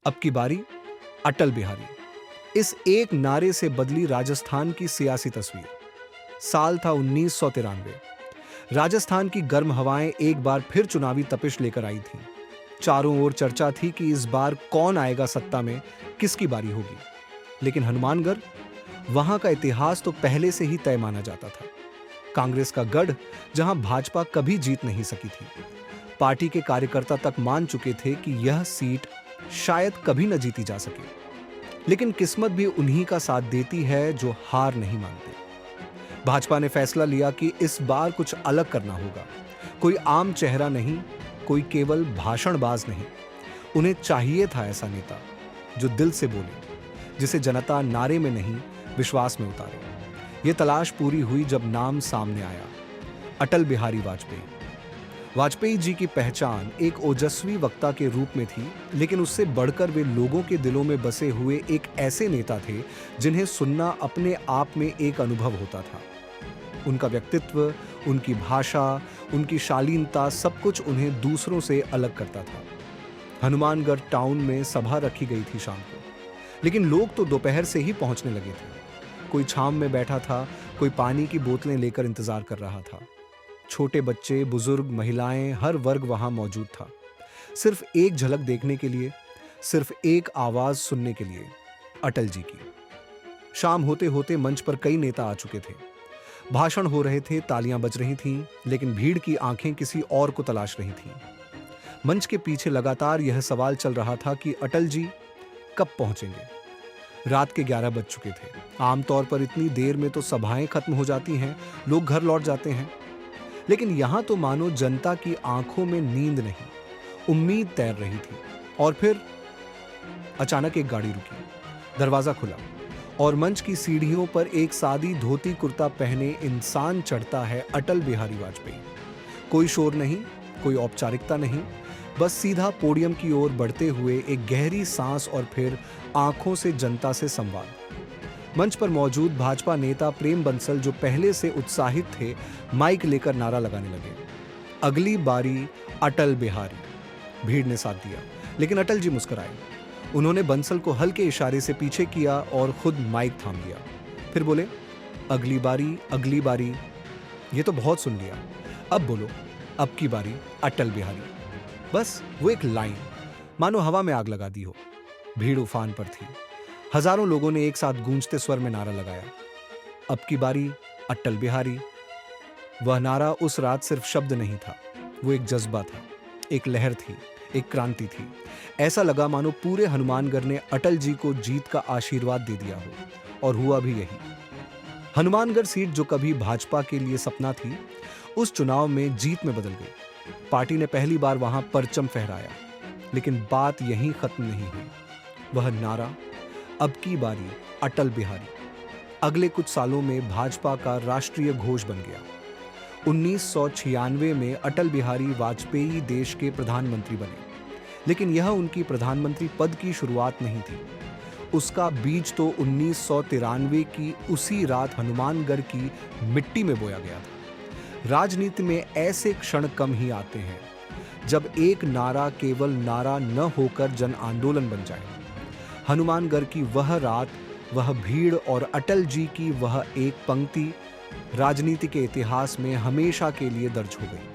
अब की बारी अटल बिहारी। इस एक नारे से बदली राजस्थान की सियासी तस्वीर। साल था 1993। राजस्थान की गर्म हवाएं एक बार फिर चुनावी तपिश लेकर आई थीं। चारों ओर चर्चा थी कि इस बार कौन आएगा सत्ता में, किसकी बारी होगी। लेकिन हनुमानगढ़, वहां का इतिहास तो पहले से ही तय माना जाता था। कांग्रेस का गढ़, जहां भाजपा कभी जीत नहीं सकी थी। पार्टी के कार्यकर्ता तक मान चुके थे कि यह सीट शायद कभी न जीती जा सके। लेकिन किस्मत भी उन्हीं का साथ देती है जो हार नहीं मानते। भाजपा ने फैसला लिया कि इस बार कुछ अलग करना होगा। कोई आम चेहरा नहीं, कोई केवल भाषणबाज नहीं। उन्हें चाहिए था ऐसा नेता जो दिल से बोले, जिसे जनता नारे में नहीं विश्वास में उतारे। ये तलाश पूरी हुई जब नाम सामने आया, अटल बिहारी वाजपेयी। वाजपेयी जी की पहचान एक ओजस्वी वक्ता के रूप में थी, लेकिन उससे बढ़कर वे लोगों के दिलों में बसे हुए एक ऐसे नेता थे जिन्हें सुनना अपने आप में एक अनुभव होता था। उनका व्यक्तित्व, उनकी भाषा, उनकी शालीनता, सब कुछ उन्हें दूसरों से अलग करता था। हनुमानगढ़ टाउन में सभा रखी गई थी शाम को, लेकिन लोग तो दोपहर से ही पहुंचने लगे थे। कोई छांव में बैठा था, कोई पानी की बोतलें लेकर इंतजार कर रहा था। छोटे बच्चे, बुजुर्ग, महिलाएं, हर वर्ग वहां मौजूद था। सिर्फ एक झलक देखने के लिए, सिर्फ एक आवाज सुनने के लिए, अटल जी की। शाम होते होते मंच पर कई नेता आ चुके थे। भाषण हो रहे थे, तालियां बज रही थीं, लेकिन भीड़ की आंखें किसी और को तलाश रही थीं। मंच के पीछे लगातार यह सवाल चल रहा था कि अटल जी कब पहुंचेंगे। रात के 11 बज चुके थे। आमतौर पर इतनी देर में तो सभाएं खत्म हो जाती हैं, लोग घर लौट जाते हैं। लेकिन यहां तो मानो जनता की आंखों में नींद नहीं, उम्मीद तैर रही थी। और फिर अचानक एक गाड़ी रुकी, दरवाजा खुला और मंच की सीढ़ियों पर एक सादी धोती कुर्ता पहने इंसान चढ़ता है, अटल बिहारी वाजपेयी। कोई शोर नहीं, कोई औपचारिकता नहीं, बस सीधा पोडियम की ओर बढ़ते हुए एक गहरी सांस और फिर आंखों से जनता से संवाद। मंच पर मौजूद भाजपा नेता प्रेम बंसल, जो पहले से उत्साहित थे, माइक लेकर नारा लगाने लगे, अगली बारी अटल बिहारी। भीड़ ने साथ दिया, लेकिन अटल जी मुस्कुराए। उन्होंने बंसल को हल्के इशारे से पीछे किया और खुद माइक थाम लिया। फिर बोले, अगली बारी, अगली बारी। ये तो बहुत सुन लिया, अब बोलो, अब की बारी अटल बिहारी। बस वो एक लाइन, मानो हवा में आग लगा दी हो। भीड़ उफान पर थी। हजारों लोगों ने एक साथ गूंजते स्वर में नारा लगाया, अब की बारी अटल बिहारी। वह नारा उस रात सिर्फ शब्द नहीं था, वो एक जज्बा था, एक लहर थी, एक क्रांति थी। ऐसा लगा मानो पूरे हनुमानगढ़ ने अटल जी को जीत का आशीर्वाद दे दिया हो, और हुआ भी यही। हनुमानगढ़ सीट, जो कभी भाजपा के लिए सपना थी, उस चुनाव में जीत में बदल गई। पार्टी ने पहली बार वहां परचम फहराया, लेकिन बात यहीं खत्म नहीं हुई। वह नारा, अब की बारी अटल बिहारी, अगले कुछ सालों में भाजपा का राष्ट्रीय घोष बन गया। 1996 में अटल बिहारी वाजपेयी देश के प्रधानमंत्री बने, लेकिन यह उनकी प्रधानमंत्री पद की शुरुआत नहीं थी। उसका बीज तो 1993 की उसी रात हनुमानगढ़ की मिट्टी में बोया गया था। राजनीति में ऐसे क्षण कम ही आते हैं जब एक नारा केवल नारा न होकर जन आंदोलन बन जाए। हनुमानगढ़ की वह रात, वह भीड़ और अटल जी की वह एक पंक्ति राजनीति के इतिहास में हमेशा के लिए दर्ज हो गई।